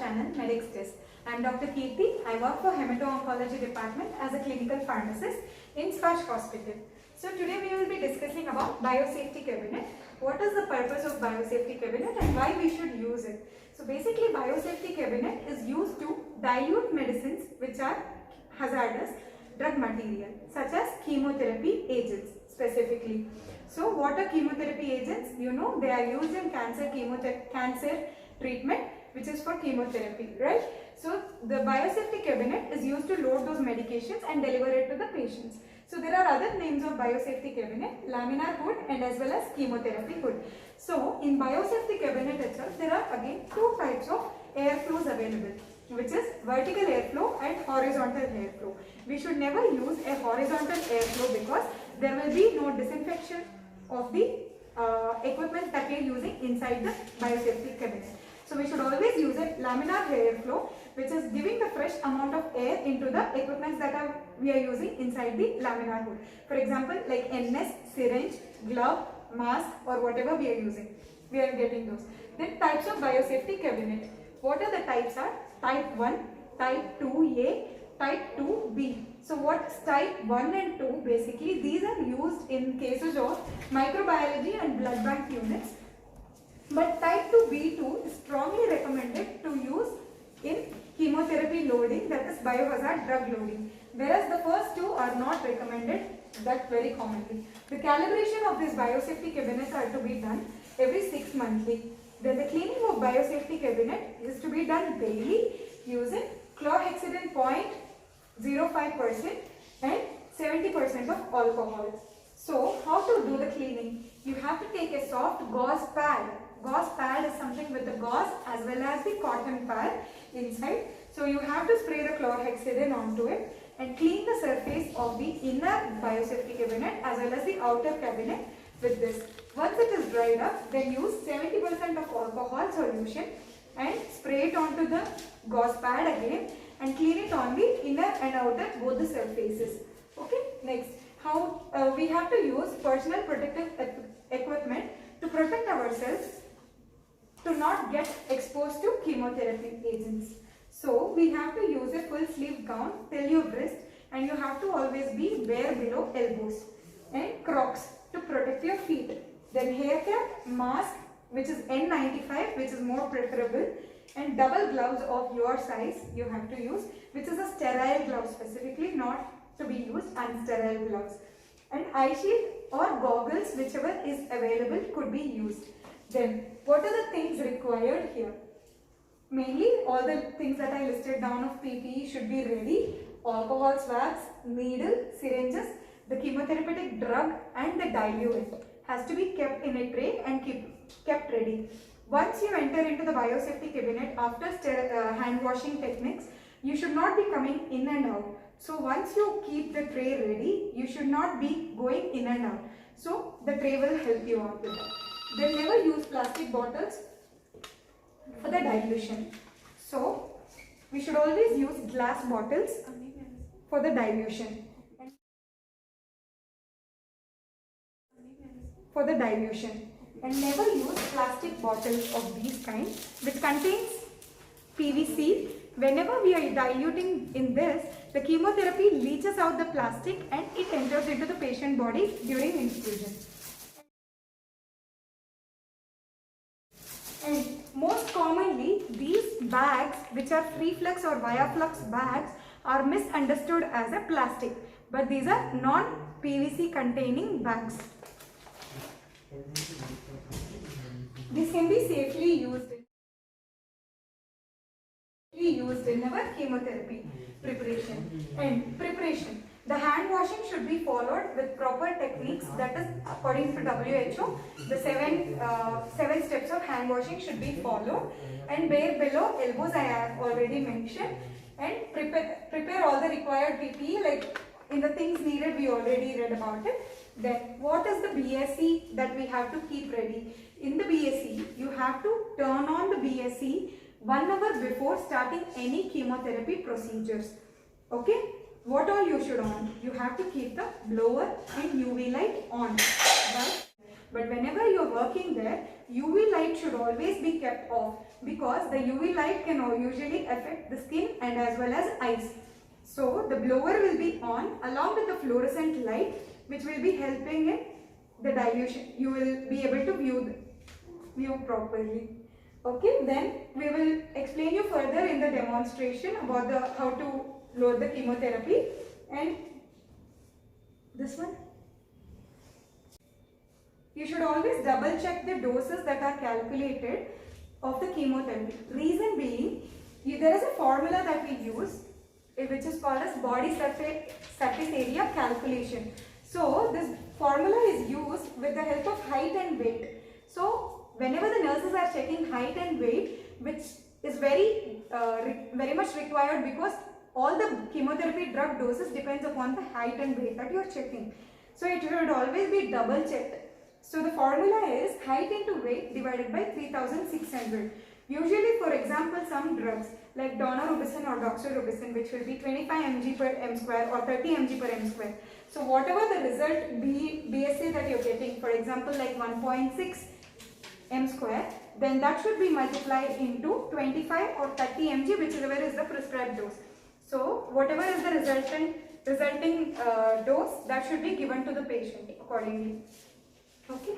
channel Medics Test. I am Dr. Kirti. I work for Hemato-Oncology department as a clinical pharmacist in Sparsh Hospital. So today we will be discussing about biosafety cabinet. What is the purpose of biosafety cabinet and why we should use it? So basically biosafety cabinet is used to dilute medicines which are hazardous drug material such as chemotherapy agents specifically. So what are chemotherapy agents? You know, they are used in cancer treatment, which is for chemotherapy, right? So the biosafety cabinet is used to load those medications and deliver it to the patients. So there are other names of biosafety cabinet, laminar hood and as well as chemotherapy hood. So in biosafety cabinet itself, there are again two types of airflows available, which is vertical airflow and horizontal airflow. We should never use a horizontal airflow because there will be no disinfection of the equipment that we are using inside the biosafety cabinet. So we should always use a laminar airflow, which is giving the fresh amount of air into the equipment that we are using inside the laminar hood. For example, like NS, syringe, glove, mask or whatever we are using. We are getting those. Then types of biosafety cabinet. What are the types are? Type 1, type 2A, type 2B. So what's type 1 and 2? Basically these are used in cases of microbiology and blood bank units. But type 2B2 is strongly recommended to use in chemotherapy loading, that is biohazard drug loading. Whereas the first two are not recommended that very commonly. The calibration of these biosafety cabinets are to be done every 6 monthly. Then the cleaning of biosafety cabinet is to be done daily using chlorhexidine 0.05% and 70% of alcohol. So how to do the cleaning? You have to take a soft gauze pad. Gauze pad is something with the gauze as well as the cotton pad inside. So you have to spray the chlorhexidine onto it and clean the surface of the inner biosafety cabinet as well as the outer cabinet with this. Once it is dried up, then use 70% of alcohol solution and spray it onto the gauze pad again and clean it on the inner and outer both the surfaces. Okay, next, how we have to use personal protective equipment to protect ourselves to not get exposed to chemotherapy agents. So we have to use a full sleeve gown till your wrist and you have to always be bare below elbows and Crocs to protect your feet. Then hair cap, mask which is N95 which is more preferable and double gloves of your size you have to use, which is a sterile glove specifically, not to be used unsterile gloves. And eye shield or goggles, whichever is available, could be used. Then what are the things required here? Mainly all the things that I listed down of PPE should be ready. Alcohol swabs, needle, syringes, the chemotherapeutic drug and the diluent has to be kept in a tray and kept ready. Once you enter into the biosafety cabinet after hand washing techniques, you should not be coming in and out. So once you keep the tray ready, you should not be going in and out. So the tray will help you out with that. Then never use plastic bottles for the dilution. So we should always use glass bottles for the dilution. And never use plastic bottles of these kind which contains PVC. Whenever we are diluting in this, the chemotherapy leaches out the plastic and it enters into the patient body during infusion. And most commonly, these bags which are free flux or via flux bags are misunderstood as a plastic, but these are non-PVC containing bags. This can be safely used in our chemotherapy preparation. And preparation. The hand washing should be followed with proper techniques, that is according to WHO, the seven steps of hand washing should be followed and bare below elbows I have already mentioned, and prepare all the required PPE, like in the things needed we already read about it. Then what is the BSE that we have to keep ready? In the BSE, you have to turn on the BSE 1 hour before starting any chemotherapy procedures. Okay? What all you should on? You have to keep the blower and UV light on. But whenever you are working there, UV light should always be kept off because the UV light can usually affect the skin and as well as eyes. So the blower will be on along with the fluorescent light, which will be helping in the dilution. You will be able to view properly. Okay, then we will explain you further in the demonstration about how to load the chemotherapy. And this one, you should always double check the doses that are calculated of the chemotherapy. Reason being, there is a formula that we use which is called as body surface area calculation. So this formula is used with the help of height and weight. So whenever the nurses are checking height and weight, which is very much required because all the chemotherapy drug doses depends upon the height and weight that you are checking. So it should always be double checked. So the formula is height into weight divided by 3600. Usually, for example, some drugs like daunorubicin or doxorubicin, which will be 25 mg per m square or 30 mg per m square. So whatever the result BSA that you're getting, for example, like 1.6 m square, then that should be multiplied into 25 or 30 mg, whichever is the prescribed dose. So whatever is the resulting dose, that should be given to the patient accordingly. Okay.